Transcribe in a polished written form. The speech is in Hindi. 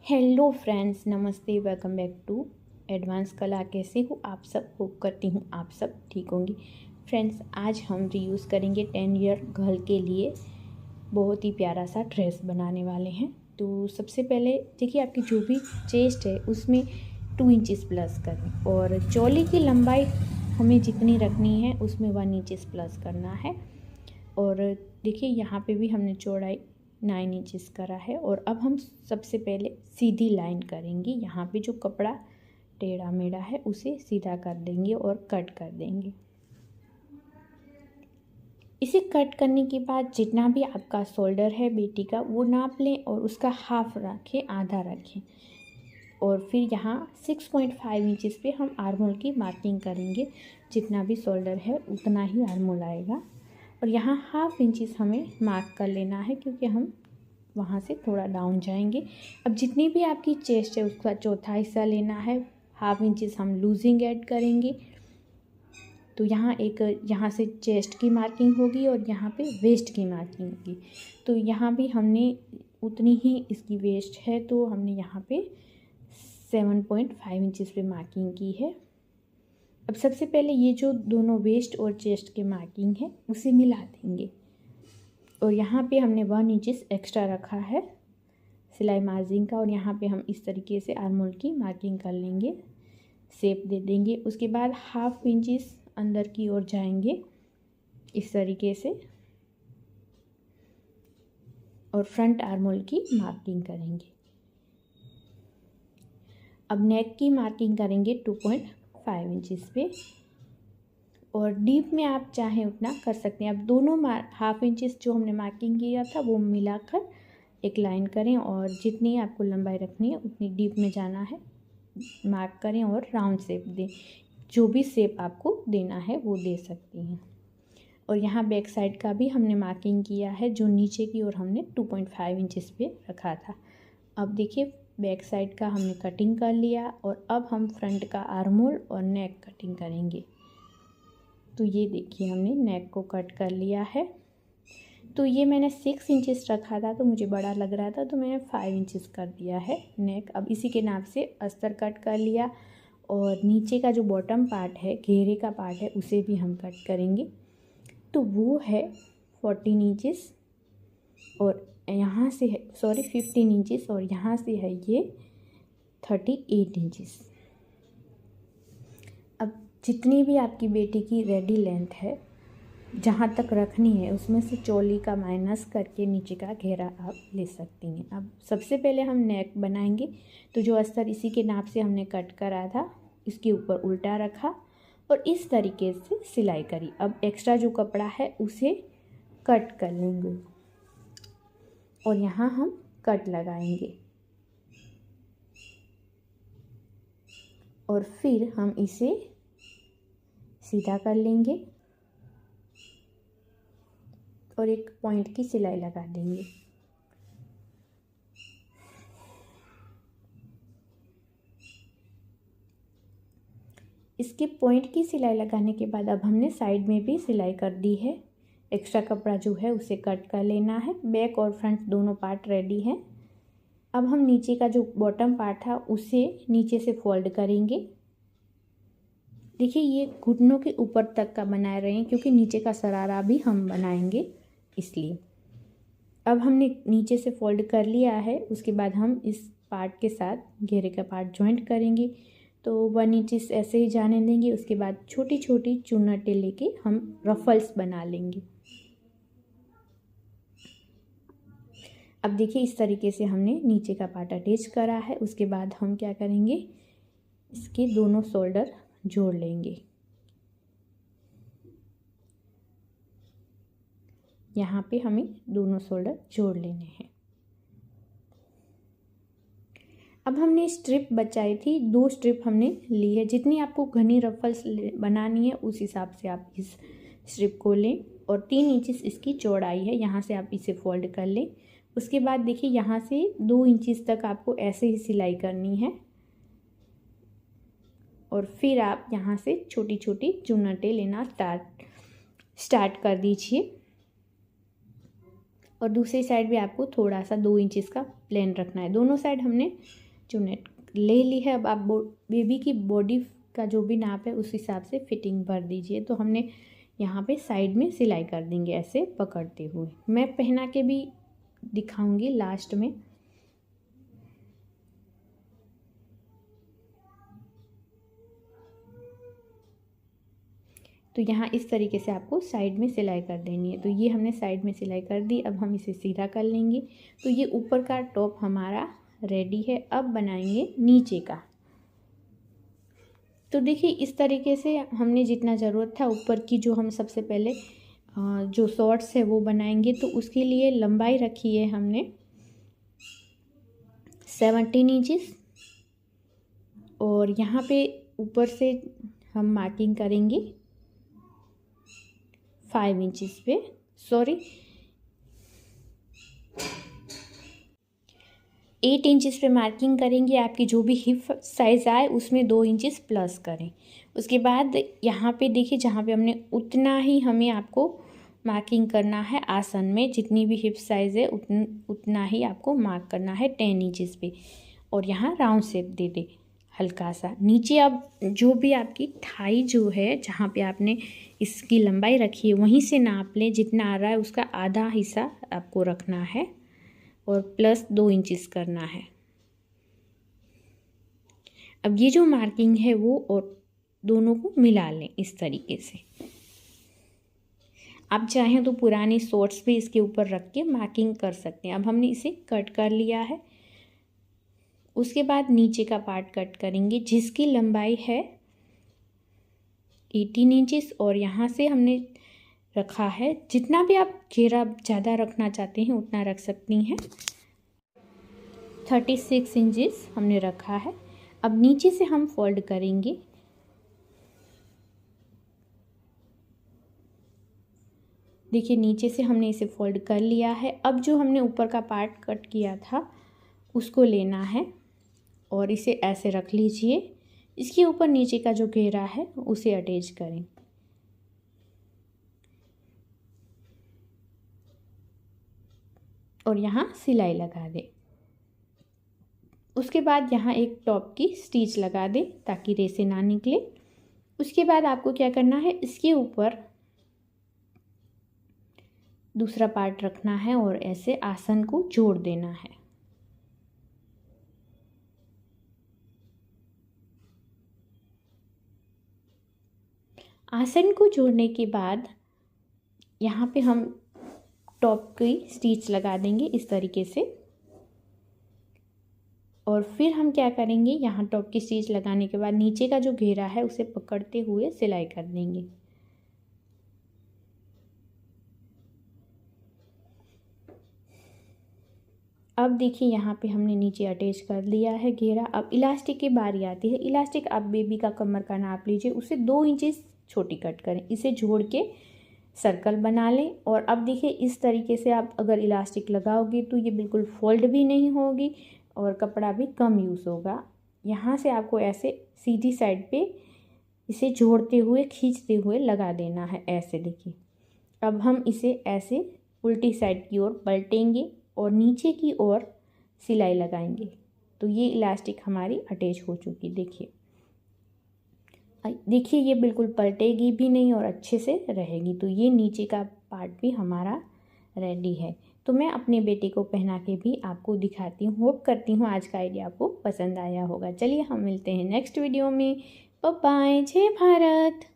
हेलो फ्रेंड्स, नमस्ते। वेलकम बैक टू एडवांस कला। कैसे हो आप सब? होप करती हूँ आप सब ठीक होंगे। फ्रेंड्स, आज हम रीयूज़ करेंगे 10 ईयर गर्ल के लिए बहुत ही प्यारा सा ड्रेस बनाने वाले हैं। तो सबसे पहले देखिए, आपकी जो भी चेस्ट है उसमें 2 इंचेस प्लस करें और चोली की लंबाई हमें जितनी रखनी है उसमें 1 इंचेस प्लस करना है। और देखिए, यहाँ पे भी हमने चौड़ाई 9 इंचेस करा है। और अब हम सबसे पहले सीधी लाइन करेंगे। यहाँ पे जो कपड़ा टेढ़ा मेढ़ा है उसे सीधा कर देंगे और कट कर देंगे। इसे कट करने के बाद जितना भी आपका शोल्डर है बेटी का वो नाप लें और उसका हाफ रखें, आधा रखें। और फिर यहाँ 6.5 इंचेस पे हम आर्मोल की मार्किंग करेंगे। जितना भी शोल्डर है उतना ही आर्मोल आएगा। और यहाँ हाफ इंचेस हमें मार्क कर लेना है क्योंकि हम वहाँ से थोड़ा डाउन जाएंगे। अब जितनी भी आपकी चेस्ट है उसका चौथा हिस्सा लेना है। हाफ इंचेस हम लूजिंग ऐड करेंगे। तो यहाँ से चेस्ट की मार्किंग होगी और यहाँ पे वेस्ट की मार्किंग होगी। तो यहाँ भी हमने उतनी ही इसकी वेस्ट है तो हमने यहाँ पे 7.5 इंचेस पे मार्किंग की है। अब सबसे पहले ये जो दोनों वेस्ट और चेस्ट के मार्किंग है उसे मिला देंगे। और यहाँ पे हमने 1 इंचेस एक्स्ट्रा रखा है सिलाई मार्जिन का। और यहाँ पे हम इस तरीके से आर्मोल की मार्किंग कर लेंगे, शेप दे देंगे। उसके बाद हाफ इंचेस अंदर की ओर जाएंगे इस तरीके से और फ्रंट आर्मोल की मार्किंग करेंगे। अब नेक की मार्किंग करेंगे 2.5 इंचेस पे। और डीप में आप चाहें उतना कर सकते हैं। अब दोनों हाफ इंचेस जो हमने मार्किंग किया था वो मिलाकर एक लाइन करें और जितनी आपको लंबाई रखनी है उतनी डीप में जाना है, मार्क करें और राउंड शेप दें। जो भी शेप आपको देना है वो दे सकती हैं। और यहाँ बैक साइड का भी हमने मार्किंग किया है जो नीचे की ओर हमने 2.5 इंचेस पे रखा था। अब देखिए, बैक साइड का हमने कटिंग कर लिया और अब हम फ्रंट का आर्मोल और नेक कटिंग करेंगे। तो ये देखिए, हमने नेक को कट कर लिया है। तो ये मैंने 6 इंचेस रखा था तो मुझे बड़ा लग रहा था तो मैंने 5 इंचेस कर दिया है नेक। अब इसी के नाप से अस्तर कट कर लिया और नीचे का जो बॉटम पार्ट है, घेरे का पार्ट है, उसे भी हम कट करेंगे। तो वो है 14 इंचेस और यहाँ से है 15 इंचेस और यहाँ से है ये 38 इंचेस। अब जितनी भी आपकी बेटी की रेडी लेंथ है जहाँ तक रखनी है उसमें से चोली का माइनस करके नीचे का घेरा आप ले सकती हैं। अब सबसे पहले हम नेक बनाएंगे। तो जो अस्तर इसी के नाप से हमने कट करा था इसके ऊपर उल्टा रखा और इस तरीके से सिलाई करी। अब एक्स्ट्रा जो कपड़ा है उसे कट कर लेंगे और यहाँ हम कट लगाएंगे और फिर हम इसे सीधा कर लेंगे और एक पॉइंट की सिलाई लगा देंगे। इसके पॉइंट की सिलाई लगाने के बाद अब हमने साइड में भी सिलाई कर दी है। एक्स्ट्रा कपड़ा जो है उसे कट कर लेना है। बैक और फ्रंट दोनों पार्ट रेडी हैं। अब हम नीचे का जो बॉटम पार्ट था उसे नीचे से फोल्ड करेंगे। देखिए, ये घुटनों के ऊपर तक का बनाए रहें क्योंकि नीचे का शरारा भी हम बनाएंगे इसलिए। अब हमने नीचे से फोल्ड कर लिया है। उसके बाद हम इस पार्ट के साथ घेरे का पार्ट जॉइंट करेंगे। तो 1 इंचेस ऐसे ही जाने देंगे। उसके बाद छोटी छोटी चुन्नटें लेके हम रफल्स बना लेंगे। अब देखिए, इस तरीके से हमने नीचे का पार्ट अटैच करा है। उसके बाद हम क्या करेंगे, इसके दोनों शोल्डर जोड़ लेंगे। यहाँ पे हमें दोनों शोल्डर जोड़ लेने हैं। अब हमने स्ट्रिप बचाई थी, 2 स्ट्रिप हमने ली है। जितनी आपको घनी रफल्स बनानी है उस हिसाब से आप इस स्ट्रिप को लें। और 3 इंचेस इसकी चौड़ाई है। यहाँ से आप इसे फोल्ड कर लें। उसके बाद देखिए, यहाँ से 2 इंचेस तक आपको ऐसे ही सिलाई करनी है और फिर आप यहाँ से छोटी छोटी चुन्नटें लेना स्टार्ट कर दीजिए। और दूसरी साइड भी आपको थोड़ा सा 2 इंचेस का प्लेन रखना है। दोनों साइड हमने चुन्नट ले ली है। अब आप बेबी की बॉडी का जो भी नाप है उस हिसाब से फिटिंग भर दीजिए। तो हमने यहाँ पे साइड में सिलाई कर देंगे ऐसे पकड़ते हुए। मैं पहना के भी दिखाऊंगी लास्ट में। तो यहाँ इस तरीके से आपको साइड में सिलाई कर देनी है। तो ये हमने साइड में सिलाई कर दी। अब हम इसे सीधा कर लेंगे। तो ये ऊपर का टॉप हमारा रेडी है। अब बनाएंगे नीचे का। तो देखिए इस तरीके से हमने जितना ज़रूरत था ऊपर की, जो हम सबसे पहले जो शॉर्ट्स है वो बनाएंगे। तो उसके लिए लंबाई रखी है हमने 17 इंचेस और यहाँ पे ऊपर से हम मार्किंग करेंगे 5 इंचेस पे, 8 इंचेस पे मार्किंग करेंगे। आपकी जो भी हिप साइज़ आए उसमें 2 इंचेस प्लस करें। उसके बाद यहाँ पे देखिए जहाँ पे हमने उतना ही हमें आपको मार्किंग करना है। आसन में जितनी भी हिप साइज़ है उतना ही आपको मार्क करना है 10 इंचेस पे। और यहाँ राउंड शेप दे दे हल्का सा नीचे। अब जो भी आपकी थाई जो है जहाँ पे आपने इसकी लंबाई रखी है वहीं से नाप लें। जितना आ रहा है उसका आधा हिस्सा आपको रखना है और प्लस 2 इंचेस करना है। अब ये जो मार्किंग है वो और दोनों को मिला लें इस तरीके से। आप चाहें तो पुरानी शॉर्ट्स भी इसके ऊपर रख के मार्किंग कर सकते हैं। अब हमने इसे कट कर लिया है। उसके बाद नीचे का पार्ट कट करेंगे जिसकी लंबाई है 18 इंचेस और यहाँ से हमने रखा है, जितना भी आप घेरा ज़्यादा रखना चाहते हैं उतना रख सकती हैं, 36 इंचेस हमने रखा है। अब नीचे से हम फोल्ड करेंगे। देखिए नीचे से हमने इसे फोल्ड कर लिया है। अब जो हमने ऊपर का पार्ट कट किया था उसको लेना है और इसे ऐसे रख लीजिए। इसके ऊपर नीचे का जो घेरा है उसे अटैच करें। और यहाँ सिलाई लगा दें। उसके बाद यहाँ एक टॉप की स्टिच लगा दें ताकि रेसे ना निकले। उसके बाद आपको क्या करना है, इसके ऊपर दूसरा पार्ट रखना है और ऐसे आसन को जोड़ देना है। आसन को जोड़ने के बाद यहाँ पे हम टॉप की स्टिच लगा देंगे इस तरीके से। और फिर हम क्या करेंगे, यहाँ टॉप की स्टिच लगाने के बाद नीचे का जो घेरा है उसे पकड़ते हुए सिलाई कर देंगे। अब देखिए यहाँ पे हमने नीचे अटैच कर लिया है घेरा। अब इलास्टिक की बारी आती है। इलास्टिक आप बेबी का कमर का नाप लीजिए, उसे 2 इंचेस छोटी कट करें। इसे जोड़ के सर्कल बना लें। और अब देखिए इस तरीके से आप अगर इलास्टिक लगाओगे तो ये बिल्कुल फोल्ड भी नहीं होगी और कपड़ा भी कम यूज़ होगा। यहाँ से आपको ऐसे सीधी साइड पे इसे जोड़ते हुए खींचते हुए लगा देना है ऐसे। देखिए अब हम इसे ऐसे उल्टी साइड की ओर पलटेंगे और नीचे की ओर सिलाई लगाएंगे। तो ये इलास्टिक हमारी अटैच हो चुकी। देखिए ये बिल्कुल पलटेगी भी नहीं और अच्छे से रहेगी। तो ये नीचे का पार्ट भी हमारा रेडी है। तो मैं अपने बेटे को पहना के भी आपको दिखाती हूँ। होप करती हूँ आज का आइडिया आपको पसंद आया होगा। चलिए हम मिलते हैं नेक्स्ट वीडियो में। Bye bye. जय भारत।